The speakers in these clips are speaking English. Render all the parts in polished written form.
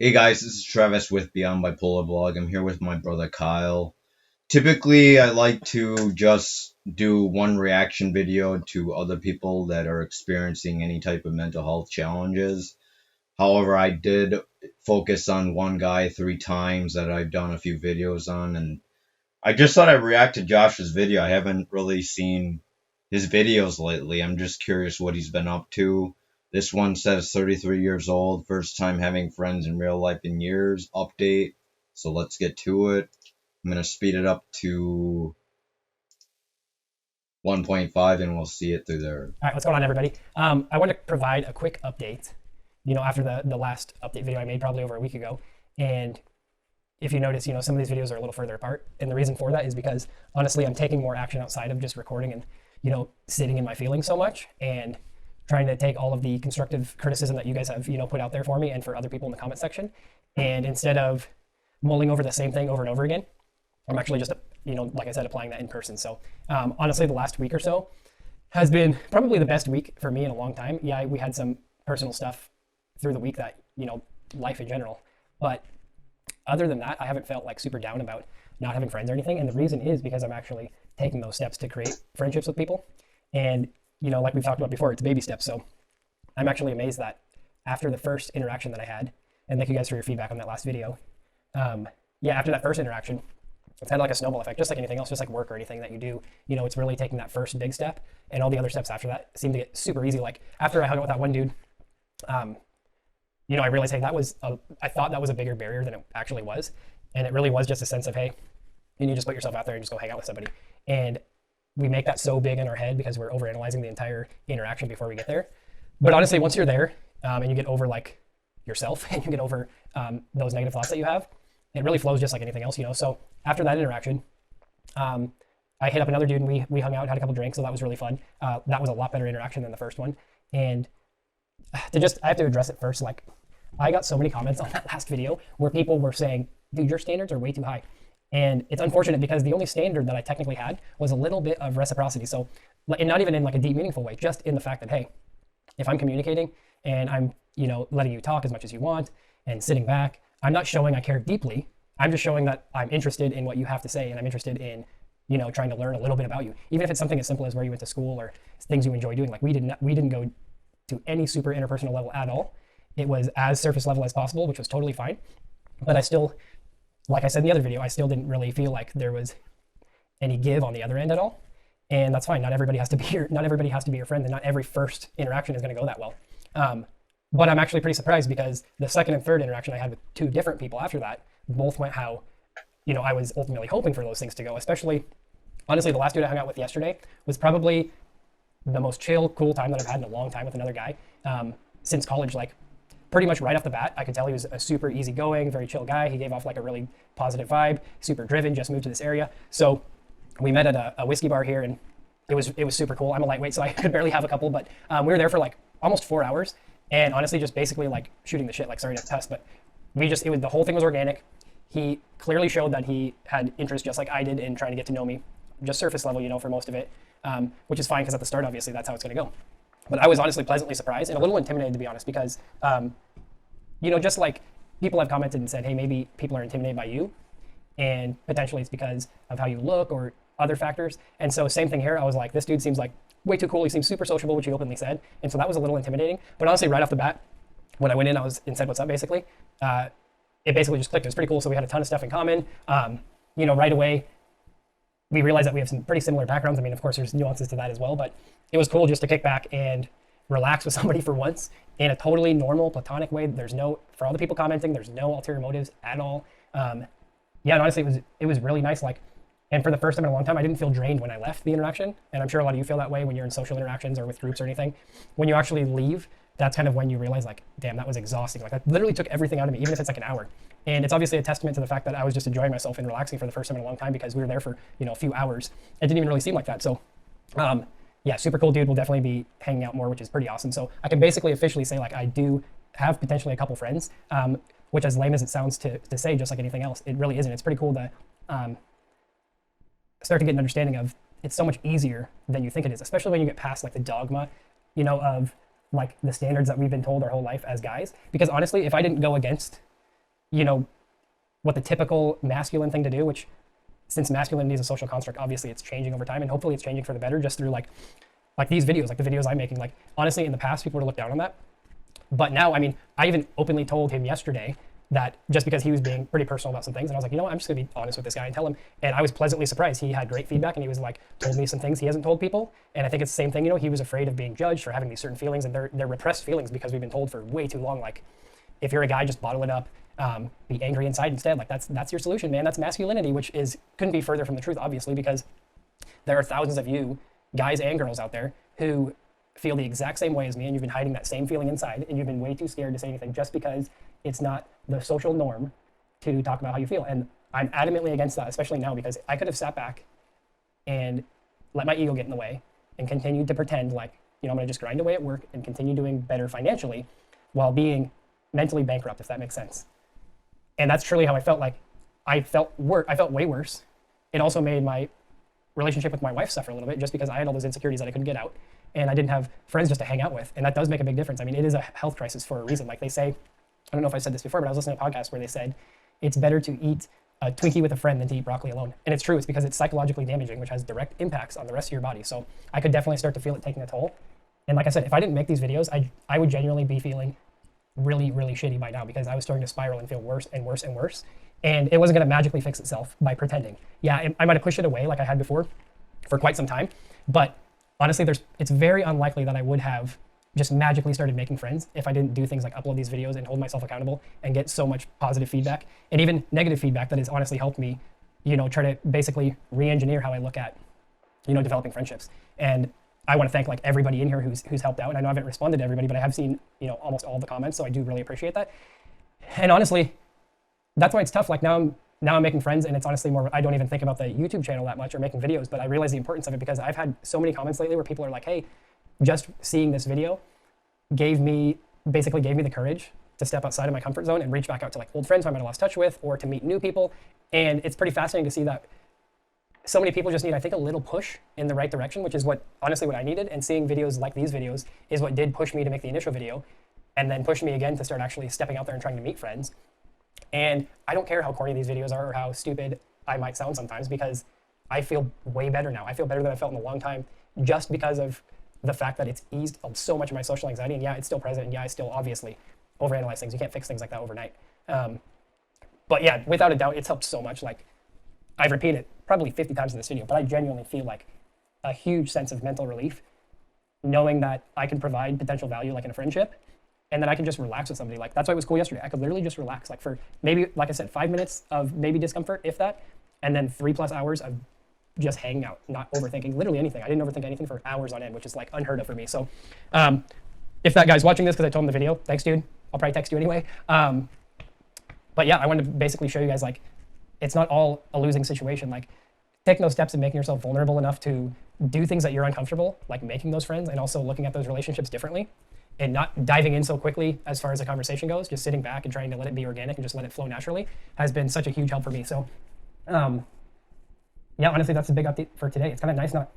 Hey guys, this is Travis with Beyond Bipolar Blog. I'm here with my brother Kyle. Typically, I like to just do one reaction video to other people that are experiencing any type of mental health challenges. However, I did focus on one guy 3 times that I've done a few videos on, and I just thought I'd react to Josh's video. I haven't really seen his videos lately. I'm just curious what he's been up to. This one says 33 years old, first time having friends in real life in years, update. So let's get to it. I'm going to speed it up to 1.5 and we'll see it through there. All right, what's going on, everybody? I want to provide a quick update, after the last update video I made probably over a week ago. And if you notice, some of these videos are a little further apart. And the reason for that is because, honestly, I'm taking more action outside of just recording and, sitting in my feelings so much and trying to take all of the constructive criticism that you guys have, put out there for me and for other people in the comment section. And instead of mulling over the same thing over and over again, I'm actually just, like I said, applying that in person. So honestly, the last week or so has been probably the best week for me in a long time. Yeah, we had some personal stuff through the week that, life in general. But other than that, I haven't felt like super down about not having friends or anything. And the reason is because I'm actually taking those steps to create friendships with people. And, like we've talked about before, it's baby steps. So I'm actually amazed that after the first interaction that I had, and thank you guys for your feedback on that last video. After that first interaction, it's had like a snowball effect, just like anything else, just like work or anything that you do. It's really taking that first big step, and all the other steps after that seem to get super easy. Like after I hung out with that one dude, I realized, hey, I thought that was a bigger barrier than it actually was. And it really was just a sense of, hey, you just put yourself out there and just go hang out with somebody. And we make that so big in our head because we're overanalyzing the entire interaction before we get there. But honestly, once you're there and you get over like yourself and you get over those negative thoughts that you have, it really flows just like anything else, So after that interaction, I hit up another dude and we hung out, had a couple drinks. So that was really fun. That was a lot better interaction than the first one. And I have to address it first. Like, I got so many comments on that last video where people were saying, dude, your standards are way too high. And it's unfortunate because the only standard that I technically had was a little bit of reciprocity. So, and not even in like a deep, meaningful way, just in the fact that, hey, if I'm communicating and I'm, letting you talk as much as you want and sitting back, I'm not showing I care deeply. I'm just showing that I'm interested in what you have to say and I'm interested in, trying to learn a little bit about you. Even if it's something as simple as where you went to school or things you enjoy doing. Like we didn't go to any super interpersonal level at all. It was as surface level as possible, which was totally fine. But I still, like I said in the other video, I still didn't really feel like there was any give on the other end at all. And that's fine. Not everybody has to be your friend, and not every first interaction is going to go that well. But I'm actually pretty surprised because the second and third interaction I had with two different people after that both went how, I was ultimately hoping for those things to go. Especially, honestly, the last dude I hung out with yesterday was probably the most chill, cool time that I've had in a long time with another guy since college. Like, pretty much right off the bat, I could tell he was a super easygoing, very chill guy. He gave off like a really positive vibe, super driven, just moved to this area. So we met at a whiskey bar here and it was super cool. I'm a lightweight, so I could barely have a couple, but we were there for like almost 4 hours and honestly just basically like shooting the shit, like sorry to cuss, but the whole thing was organic. He clearly showed that he had interest just like I did in trying to get to know me, just surface level, for most of it, which is fine because at the start, obviously, that's how it's going to go. But I was honestly pleasantly surprised and a little intimidated, to be honest, because, just like people have commented and said, hey, maybe people are intimidated by you and potentially it's because of how you look or other factors. And so same thing here. I was like, this dude seems like way too cool. He seems super sociable, which he openly said. And so that was a little intimidating. But honestly, right off the bat, when I went in, and said, what's up, basically, it basically just clicked. It was pretty cool. So we had a ton of stuff in common. Right away, we realized that we have some pretty similar backgrounds. I mean, of course, there's nuances to that as well, but it was cool just to kick back and relax with somebody for once in a totally normal, platonic way. For all the people commenting, there's no ulterior motives at all. And honestly, it was really nice. Like, and for the first time in a long time, I didn't feel drained when I left the interaction. And I'm sure a lot of you feel that way when you're in social interactions or with groups or anything. When you actually leave, that's kind of when you realize, like, damn, that was exhausting. Like, that literally took everything out of me, even if it's like an hour. And it's obviously a testament to the fact that I was just enjoying myself and relaxing for the first time in a long time because we were there for, a few hours. It didn't even really seem like that. So, super cool dude. We'll definitely be hanging out more, which is pretty awesome. So I can basically officially say, like, I do have potentially a couple friends, which, as lame as it sounds to say, just like anything else, it really isn't. It's pretty cool to start to get an understanding of it's so much easier than you think it is, especially when you get past like the dogma, of like the standards that we've been told our whole life as guys. Because honestly, if I didn't go against you know, what the typical masculine thing to do, which since masculinity is a social construct, obviously it's changing over time, and hopefully it's changing for the better just through like these videos, like the videos I'm making. Like honestly, in the past, people would look down on that, but now, I mean, I even openly told him yesterday that just because he was being pretty personal about some things, and I was like, you know what, I'm just gonna be honest with this guy and tell him. And I was pleasantly surprised. He had great feedback, and he was like, told me some things he hasn't told people. And I think it's the same thing. You know, he was afraid of being judged for having these certain feelings, and they're repressed feelings because we've been told for way too long, like, if you're a guy, just bottle it up, be angry inside instead. Like that's your solution, man. That's masculinity, which is couldn't be further from the truth, obviously, because there are thousands of you, guys and girls out there, who feel the exact same way as me, and you've been hiding that same feeling inside, and you've been way too scared to say anything just because it's not the social norm to talk about how you feel. And I'm adamantly against that, especially now, because I could have sat back and let my ego get in the way and continued to pretend like, you know, I'm going to just grind away at work and continue doing better financially while being mentally bankrupt, if that makes sense. And that's truly how I felt. Like I felt way worse. It also made my relationship with my wife suffer a little bit just because I had all those insecurities that I couldn't get out, and I didn't have friends just to hang out with. And that does make a big difference. I mean, it is a health crisis for a reason. Like they say, I don't know if I said this before, but I was listening to a podcast where they said it's better to eat a Twinkie with a friend than to eat broccoli alone. And it's true. It's because it's psychologically damaging, which has direct impacts on the rest of your body. So I could definitely start to feel it taking a toll. And like I said, if I didn't make these videos, I would genuinely be feeling really, really shitty by now, because I was starting to spiral and feel worse and worse and worse. And it wasn't going to magically fix itself by pretending. Yeah, I might have pushed it away like I had before for quite some time. But honestly, it's very unlikely that I would have just magically started making friends if I didn't do things like upload these videos and hold myself accountable and get so much positive feedback and even negative feedback that has honestly helped me, you know, try to basically re-engineer how I look at, you know, developing friendships. And I want to thank like everybody in here who's helped out. And I know I haven't responded to everybody, but I have seen, you know, almost all the comments. So I do really appreciate that. And honestly, that's why it's tough. Like now I'm making friends, and it's honestly more, I don't even think about the YouTube channel that much or making videos, but I realize the importance of it because I've had so many comments lately where people are like, hey, just seeing this video basically gave me the courage to step outside of my comfort zone and reach back out to like old friends who I might have lost touch with, or to meet new people. And it's pretty fascinating to see that so many people just need, I think, a little push in the right direction, which is honestly what I needed. And seeing videos like these videos is what did push me to make the initial video, and then pushed me again to start actually stepping out there and trying to meet friends. And I don't care how corny these videos are or how stupid I might sound sometimes, because I feel way better now. I feel better than I felt in a long time, just because of the fact that it's eased so much of my social anxiety. And yeah, it's still present. And yeah, I still obviously overanalyze things. You can't fix things like that overnight. But yeah, without a doubt, it's helped so much. Like I've repeated probably 50 times in this video, but I genuinely feel like a huge sense of mental relief knowing that I can provide potential value like in a friendship, and then I can just relax with somebody. Like that's why it was cool yesterday. I could literally just relax, like for maybe, like I said, 5 minutes of maybe discomfort, if that, and then 3+ hours of just hanging out, not overthinking literally anything. I didn't overthink anything for hours on end, which is like unheard of for me. So if that guy's watching this because I told him the video, thanks, dude. I'll probably text you anyway. But yeah, I wanted to basically show you guys like it's not all a losing situation. Like taking those steps and making yourself vulnerable enough to do things that you're uncomfortable, like making those friends, and also looking at those relationships differently, and not diving in so quickly as far as the conversation goes, just sitting back and trying to let it be organic and just let it flow naturally, has been such a huge help for me. So yeah, honestly, that's a big update for today. It's kind of nice not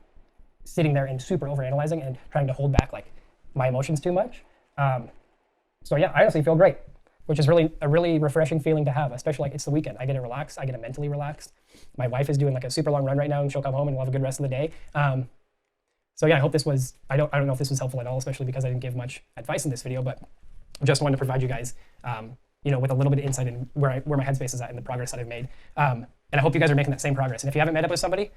sitting there and super overanalyzing and trying to hold back like my emotions too much. So yeah, I honestly feel great, which is really a really refreshing feeling to have, especially like it's the weekend. I get to relax. I get to mentally relaxed. My wife is doing like a super long run right now, and she'll come home and we'll have a good rest of the day. So yeah, I hope this was, I don't know if this was helpful at all, especially because I didn't give much advice in this video, but just wanted to provide you guys, you know, with a little bit of insight in where my headspace is at and the progress that I've made. And I hope you guys are making that same progress. And if you haven't met up with somebody,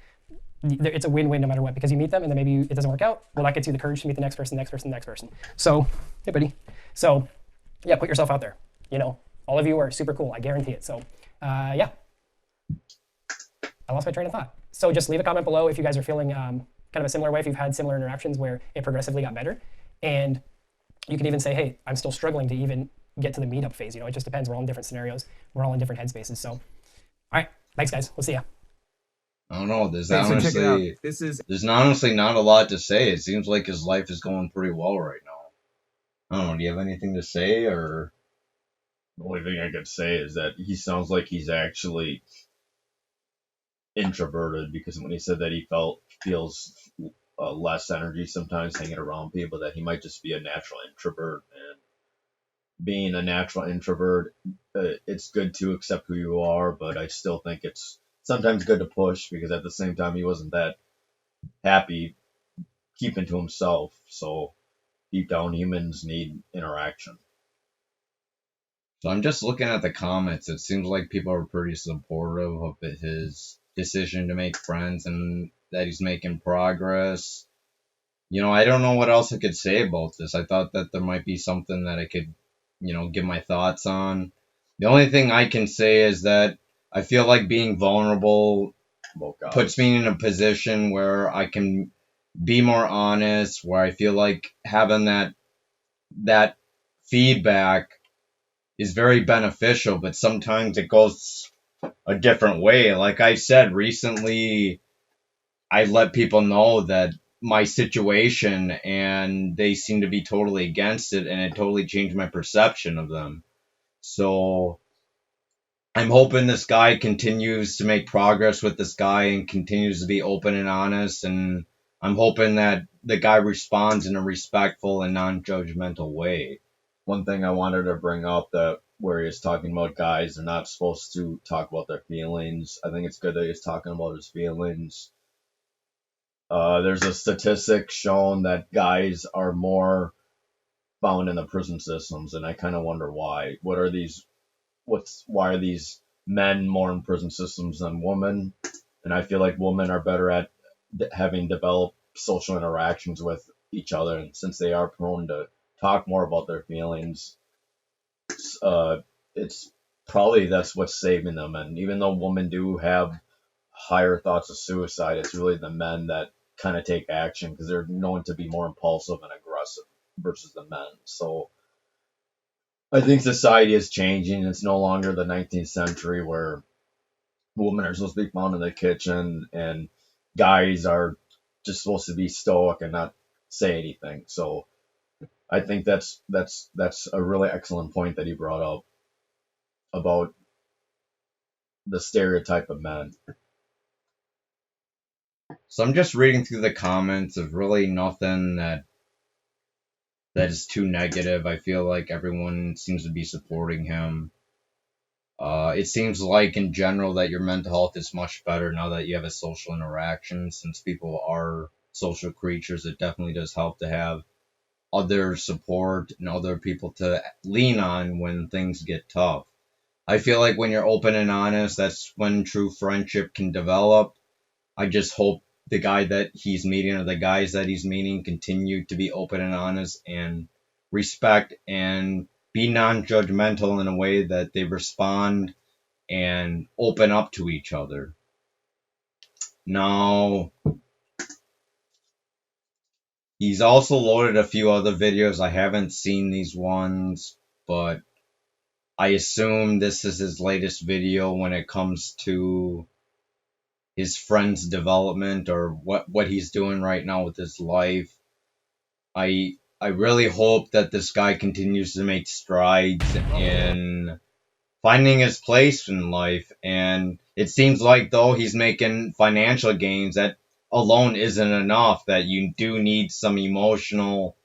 it's a win-win no matter what, because you meet them and then maybe it doesn't work out. Well, that gets you the courage to meet the next person, next person, next person. So, hey buddy. So yeah, put yourself out there. You know, all of you are super cool. I guarantee it. So yeah, I lost my train of thought. So just leave a comment below if you guys are feeling kind of a similar way, if you've had similar interactions where it progressively got better. And you can even say, hey, I'm still struggling to even get to the meetup phase. You know, it just depends. We're all in different scenarios. We're all in different headspaces. So, all right. Thanks, guys. We'll see ya. I don't know. There's Hey, so check it out. honestly, there's honestly not a lot to say. It seems like his life is going pretty well right now. I don't know. Do you have anything to say, or? The only thing I could say is that he sounds like he's actually introverted, because when he said that he feels less energy sometimes hanging around people, that he might just be a natural introvert. And being a natural introvert, it's good to accept who you are, but I still think it's sometimes good to push because at the same time he wasn't that happy keeping to himself. So deep down, humans need interaction. So I'm just looking at the comments. It seems like people are pretty supportive of his decision to make friends and that he's making progress. I don't know what else I could say about this. I thought that there might be something that I could, give my thoughts on. The only thing I can say is that I feel like being vulnerable puts me in a position where I can be more honest, where I feel like having that feedback is very beneficial, but sometimes it goes a different way. Like I said recently, I let people know that my situation and they seem to be totally against it, and it totally changed my perception of them. So I'm hoping this guy continues to make progress with this guy and continues to be open and honest, and I'm hoping that the guy responds in a respectful and non-judgmental way. One thing I wanted to bring up that where he's talking about guys are not supposed to talk about their feelings. I think it's good that he's talking about his feelings. There's a statistic shown that guys are more found in the prison systems, and I kind of wonder why. Why are these men more in prison systems than women? And I feel like women are better at having developed social interactions with each other, and since they are prone to talk more about their feelings, uh, it's probably that's what's saving them. And even though women do have higher thoughts of suicide, it's really the men that kind of take action because they're known to be more impulsive and aggressive versus the men. So I think society is changing. It's no longer the 19th century where women are supposed to be found in the kitchen and guys are just supposed to be stoic and not say anything. So I think that's a really excellent point that he brought up about the stereotype of men. So I'm just reading through the comments of really nothing that is too negative. I feel like everyone seems to be supporting him. It seems like in general that your mental health is much better now that you have a social interaction. Since people are social creatures, it definitely does help to have other support and other people to lean on when things get tough. I feel like when you're open and honest, that's when true friendship can develop. I just hope the guy that he's meeting or the guys that he's meeting continue to be open and honest and respect and be non-judgmental in a way that they respond and open up to each other. Now, he's also loaded a few other videos. I haven't seen these ones, but I assume this is his latest video when it comes to his friend's development or what he's doing right now with his life. I really hope that this guy continues to make strides in finding his place in life. And it seems like though he's making financial gains, that alone isn't enough. That you do need some emotional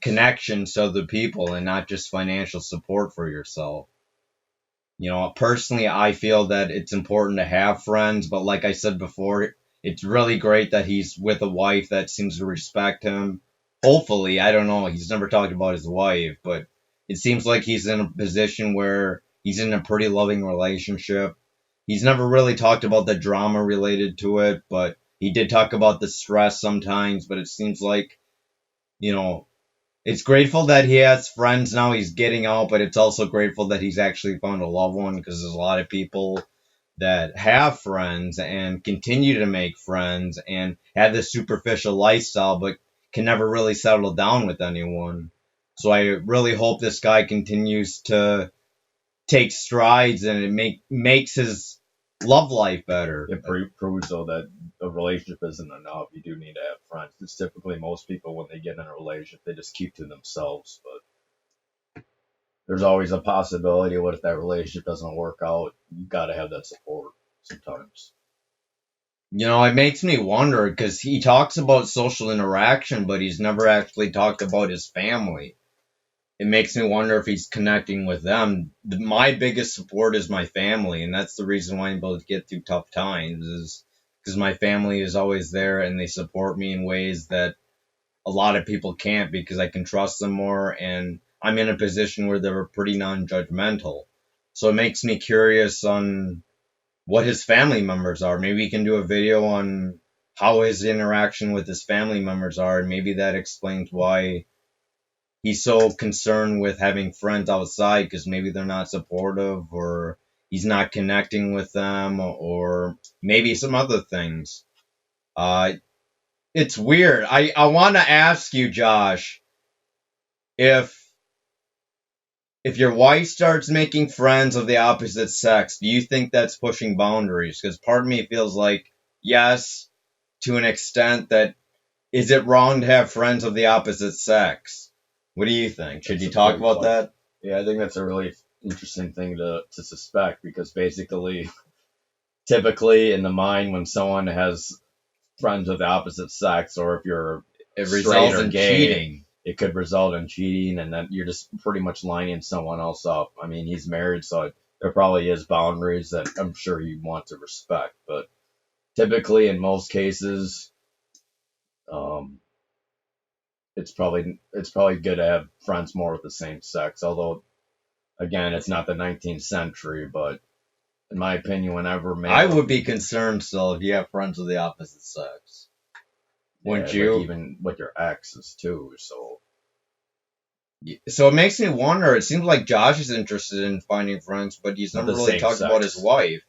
connections to other people and not just financial support for yourself. Personally, I feel that it's important to have friends, but like I said before, it's really great that he's with a wife that seems to respect him. Hopefully, I don't know, he's never talked about his wife, but it seems like he's in a position where he's in a pretty loving relationship. He's never really talked about the drama related to it, but he did talk about the stress sometimes, but it seems like, you know, it's grateful that he has friends now. He's getting out, but it's also grateful that he's actually found a loved one because there's a lot of people that have friends and continue to make friends and have this superficial lifestyle, but can never really settle down with anyone. So I really hope this guy continues to take strides and makes his love life better. It proves though that a relationship isn't enough. You do need to have friends. Because typically most people when they get in a relationship they just keep to themselves. But there's always a possibility. What if that relationship doesn't work out? You got to have that support sometimes. It makes me wonder because he talks about social interaction, but he's never actually talked about his family. it makes me wonder if he's connecting with them. My biggest support is my family, and that's the reason why I'm able to get through tough times, is because my family is always there and they support me in ways that a lot of people can't, because I can trust them more, and I'm in a position where they're pretty non-judgmental. So it makes me curious on what his family members are. Maybe we can do a video on how his interaction with his family members are, and maybe that explains why he's so concerned with having friends outside, because maybe they're not supportive, or he's not connecting with them, or maybe some other things. Uh, it's weird. I want to ask you, Josh, if your wife starts making friends of the opposite sex, do you think that's pushing boundaries? Because part of me feels like yes, to an extent. That is it wrong to have friends of the opposite sex? What do you think? Should That's you a talk great about question. that? Yeah, I think that's a really interesting thing to suspect, because basically, typically in the mind, when someone has friends of the opposite sex, or if you're It straight results or in gay, cheating. it could result in cheating, and then you're just pretty much lining someone else up. I mean, he's married, so there probably is boundaries that I'm sure you want to respect, but typically in most cases, um, it's probably good to have friends more with the same sex. Although again, it's not the 19th century, but in my opinion, whenever I male, would be concerned still if you have friends of the opposite sex. yeah, Wouldn't like you? even with your exes too. So So it makes me wonder. It seems like Josh is interested in finding friends, but he's of never the really same talked about his sex. wife.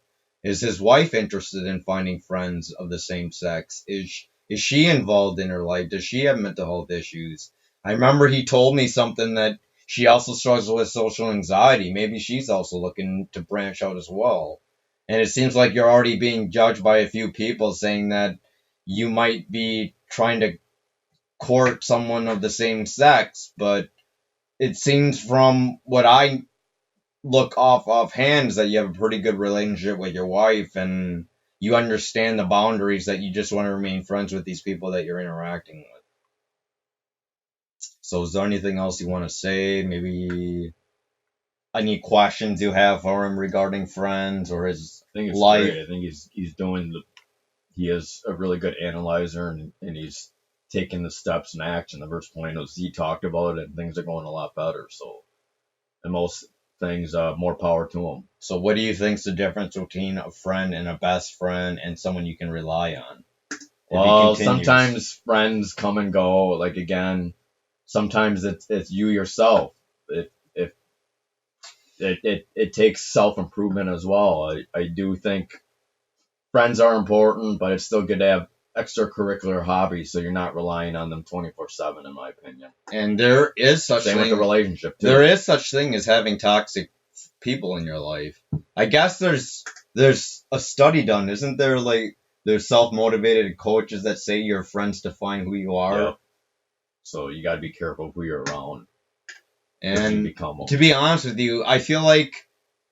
Is his wife interested in finding friends of the same sex? Is she involved in her life? Does she have mental health issues? I remember he told me something that she also struggles with social anxiety. Maybe she's also looking to branch out as well. And it seems like you're already being judged by a few people saying that you might be trying to court someone of the same sex, but it seems from what I look off offhand is that you have a pretty good relationship with your wife, and you understand the boundaries, that you just want to remain friends with these people that you're interacting with. So is there anything else you want to say? Maybe any questions you have for him regarding friends or his I think it's life? great. I think he is a really good analyzer, and he's taking the steps and action. The first point was he talked about it, and things are going a lot better. So, and most things, more power to him. So what do you think's the difference between a friend and a best friend and someone you can rely on? If he Well, continues. sometimes friends come and go. Like again, sometimes it's you yourself. If it takes self improvement as well. I do think friends are important, but it's still good to have extracurricular hobbies so you're not relying on them 24/7, in my opinion. And there is such Same with the thing. relationship too. There is such thing as having toxic people in your life. I guess there's a study done, isn't there? Like there's self-motivated coaches that say your friends define who you are. Yep. So you got to be careful who you're around, because you And become them. to be honest with you, I feel like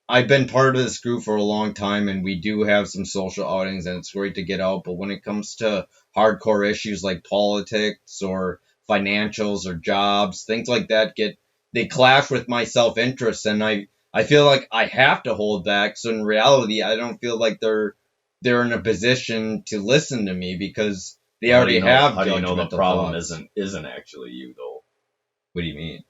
I've been part of this group for a long time, and we do have some social outings, and it's great to get out. But when it comes to hardcore issues like politics or financials or jobs, things like that they clash with my self interest, and I feel like I have to hold back. So in reality, I don't feel like they're in a position to listen to me, because they already have How do you know the judgmental problem thoughts. isn't actually you though? What do you mean?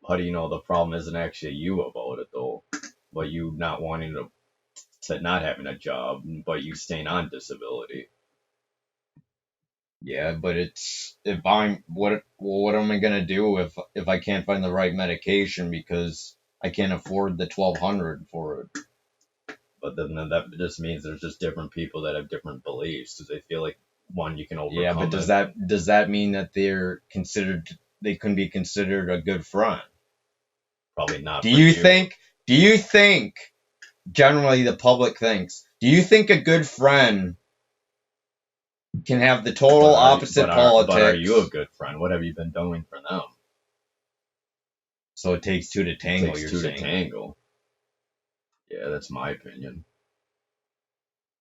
How do you know the problem isn't actually you about it though? But you not wanting to not having a job, but you staying on disability. Yeah, but it's if I'm what am I gonna do if I can't find the right medication because I can't afford the 1,200 for it? But then that just means there's just different people that have different beliefs, because they feel like one you can Yeah, but overcome does that mean that they can be considered a good friend? probably not Do for you you. think do you think generally the public thinks? Do you think a good friend can have the total opposite But are you a politics? good friend? What have you been doing for them? So it takes two to It tango, takes you're two to saying. tangle. Yeah, that's my opinion.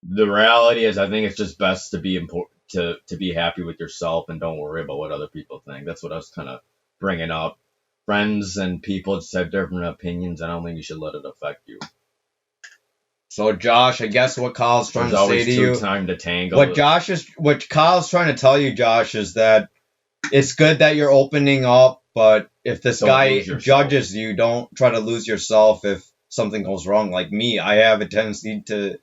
The reality is, I think it's just best to be to be happy with yourself and don't worry about what other people think. That's what I was kind of bringing up. friends and people just have different opinions. I don't think you should let it affect you. So Josh, I guess what Kyle's trying There's to say always to two you, time to tangle. what Kyle's trying to tell you, Josh, is that it's good that you're opening up, but if this Don't guy lose yourself. judges you, don't try to lose yourself if something goes wrong. Like me, I have a tendency to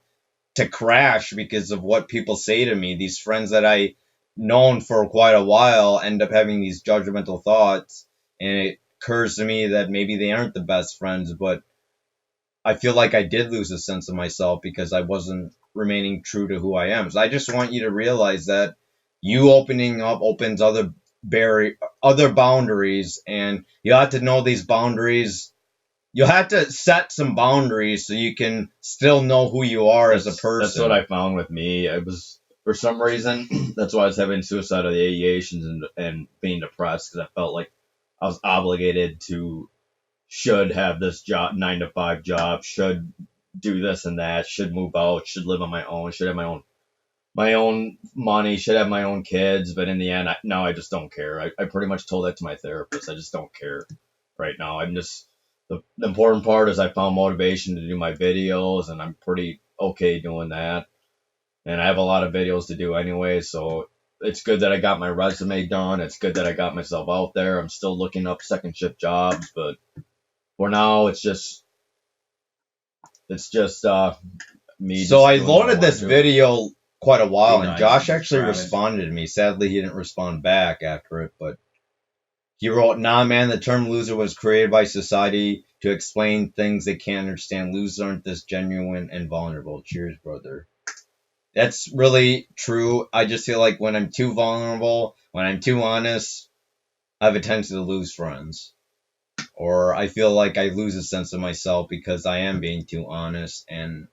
crash because of what people say to me. These friends that I known for quite a while end up having these judgmental thoughts, and it occurs to me that maybe they aren't the best friends, but I feel like I did lose a sense of myself because I wasn't remaining true to who I am. So I just want you to realize that you opening up opens other boundaries, and you have to know these boundaries. You have to set some boundaries so you can still know who you are as a person. That's what I found with me. I was, for some reason, that's why I was having suicidal ideations and being depressed, because I felt like I was obligated to, should have this job, 9 to 5 job, should do this and that, should move out, should live on my own, should have my own money, should have my own kids. But in the end, now I just don't care. I pretty much told that to my therapist. I just don't care right now. I'm just, the important part is I found motivation to do my videos, and I'm pretty okay doing that. And I have a lot of videos to do anyway, so it's good that I got my resume done. It's good that I got myself out there. I'm still looking up second shift jobs, but for now, it's just me. So I just doing what loaded this want to. video quite a while, Be and nice Josh and actually describe it. responded to me. Sadly, he didn't respond back after it, but he wrote, "Nah, man, the term loser was created by society to explain things they can't understand. Losers aren't this genuine and vulnerable. Cheers, brother." That's really true. I just feel like when I'm too vulnerable, when I'm too honest, I have a tendency to lose friends. Or I feel like I lose a sense of myself because I am being too honest. And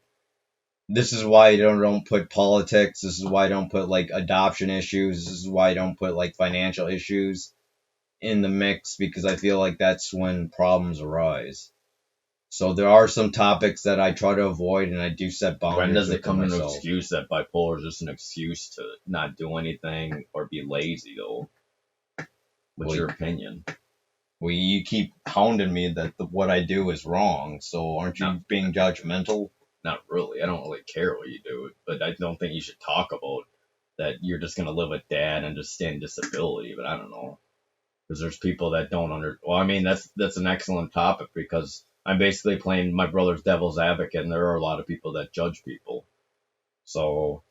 this is why I don't put politics. This is why I don't put like adoption issues. This is why I don't put like financial issues in the mix, because I feel like that's when problems arise. So there are some topics that I try to avoid, and I do set boundaries. When does it within come an myself. excuse that bipolar is just an excuse to not do anything or be lazy, though? What's your opinion? Well, you keep hounding me that what I do is wrong, so aren't you being judgmental? Not really. I don't really care what you do, but I don't think you should talk about that you're just going to live with dad and just stay in disability. But I don't know, because there's people that don't well, I mean, that's an excellent topic, because I'm basically playing my brother's devil's advocate, and there are a lot of people that judge people. So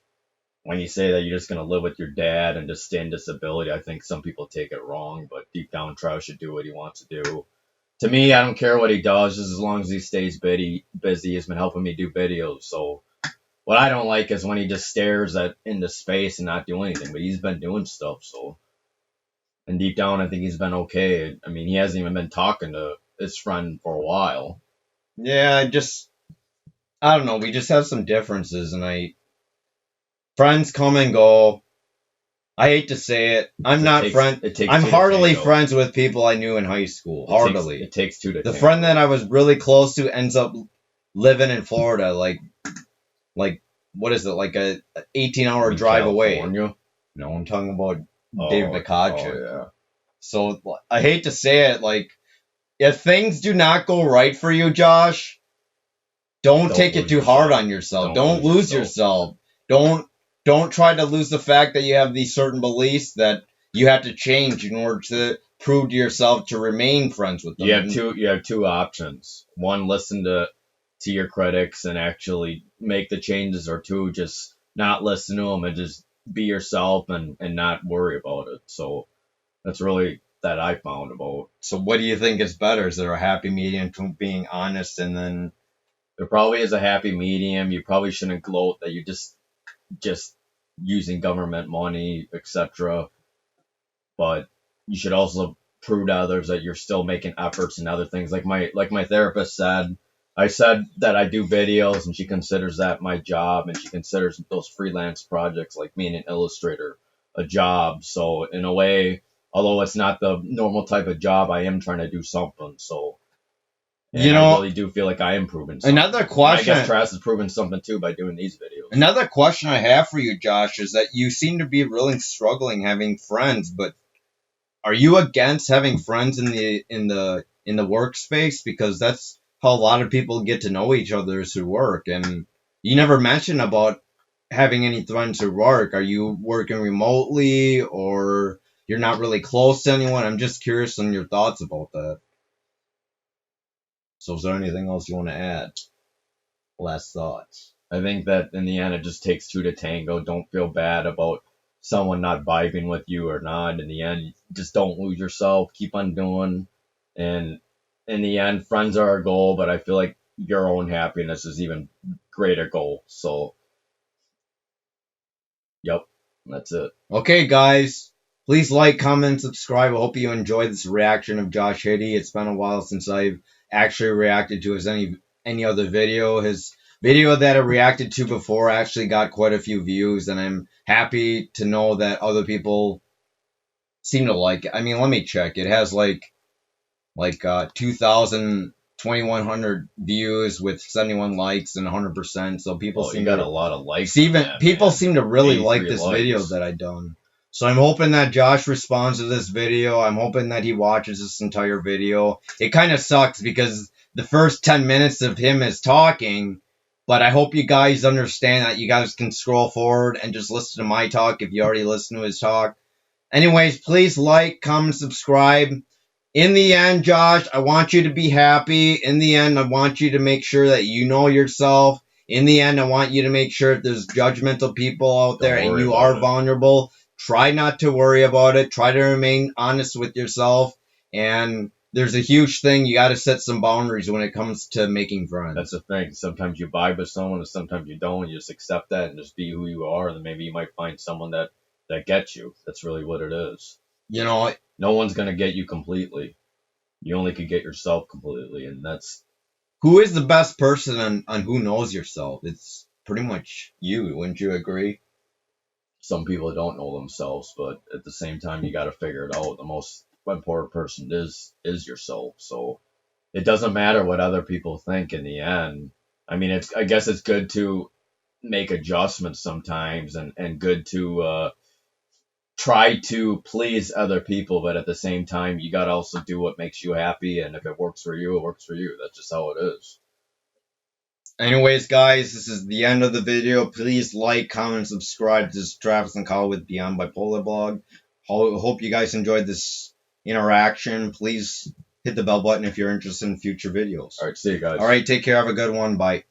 when you say that you're just going to live with your dad and just stay in disability, I think some people take it wrong, but deep down, Travis should do what he wants to do. To me, I don't care what he does, just as long as he stays busy. He's been helping me do videos. So what I don't like is when he just stares into space and not do anything, but he's been doing stuff. So, and deep down, I think he's been okay. I mean, he hasn't even been talking to his friend for a while. Yeah, I don't know. We just have some differences, and friends come and go. I hate to say it. I'm heartily friends with people I knew in high school. Heartily. It takes two to The friend that I was really close to ends up living in Florida, like what is it, like a 18-hour drive away. No, I'm talking about David Bacaccia. Oh, yeah. So I hate to say it, like, if things do not go right for you, Josh, don't take it too hard on yourself. Don't lose yourself. Don't try to lose the fact that you have these certain beliefs that you have to change in order to prove to yourself to remain friends with them. You have two options. One, listen to your critics and actually make the changes, or two, just not listen to them and just be yourself and not worry about it. So that's really that I found about. So what do you think is better? Is there a happy medium between being honest and then? There probably is a happy medium. You probably shouldn't gloat that you just using government money, etc. But you should also prove to others that you're still making efforts and other things. Like my therapist said, I said that I do videos, and she considers that my job, and she considers those freelance projects like being an illustrator a job. So in a way, although it's not the normal type of job, I am trying to do something. So I really do feel like I am proving something. Another question. I guess Travis is proving something too by doing these videos. Another question I have for you, Josh, is that you seem to be really struggling having friends, but are you against having friends in the workspace? Because that's how a lot of people get to know each other is through work. And you never mentioned about having any friends through work. Are you working remotely, or you're not really close to anyone? I'm just curious on your thoughts about that. So is there anything else you want to add? Last thoughts. I think that in the end, it just takes two to tango. Don't feel bad about someone not vibing with you or not. In the end, just don't lose yourself. Keep on doing. And in the end, friends are our goal, but I feel like your own happiness is even greater goal. So, yep, that's it. Okay, guys. Please like, comment, subscribe. I hope you enjoyed this reaction of Josh Hitti. It's been a while since I've actually reacted to his any other video. His video that I reacted to before actually got quite a few views, and I'm happy to know that other people seem to like it. I mean, let me check. It has like 2,000, 2,100 views with 71 likes and 100%. So people Oh, seem you got to a lot of likes. even on that, people man. seem to really like 83 this likes. video that I done. So I'm hoping that Josh responds to this video. I'm hoping that he watches this entire video. It kind of sucks because the first 10 minutes of him is talking, but I hope you guys understand that you guys can scroll forward and just listen to my talk if you already listened to his talk. Anyways, please like, comment, subscribe. In the end, Josh, I want you to be happy. In the end, I want you to make sure that you know yourself. In the end, I want you to make sure if there's judgmental people out there and you are vulnerable, try not to worry about it. Try to remain honest with yourself. And there's a huge thing. You got to set some boundaries when it comes to making friends. That's the thing. Sometimes you vibe with someone and sometimes you don't. You just accept that and just be who you are. And then maybe you might find someone that gets you. That's really what it is. You know, no one's going to get you completely. You only could get yourself completely. And that's who is the best person on who knows yourself? It's pretty much you. Wouldn't you agree? Some people don't know themselves, but at the same time, you got to figure it out. The most important person is yourself. So it doesn't matter what other people think in the end. I mean, I guess it's good to make adjustments sometimes and good to try to please other people, but at the same time, you got to also do what makes you happy. And if it works for you, it works for you. That's just how it is. Anyways, guys, this is the end of the video. Please like, comment, subscribe. This is Travis and Kyle with Beyond Bipolar Blog. Hope you guys enjoyed this interaction. Please hit the bell button if you're interested in future videos. All right, see you guys. All right, take care. Have a good one. Bye.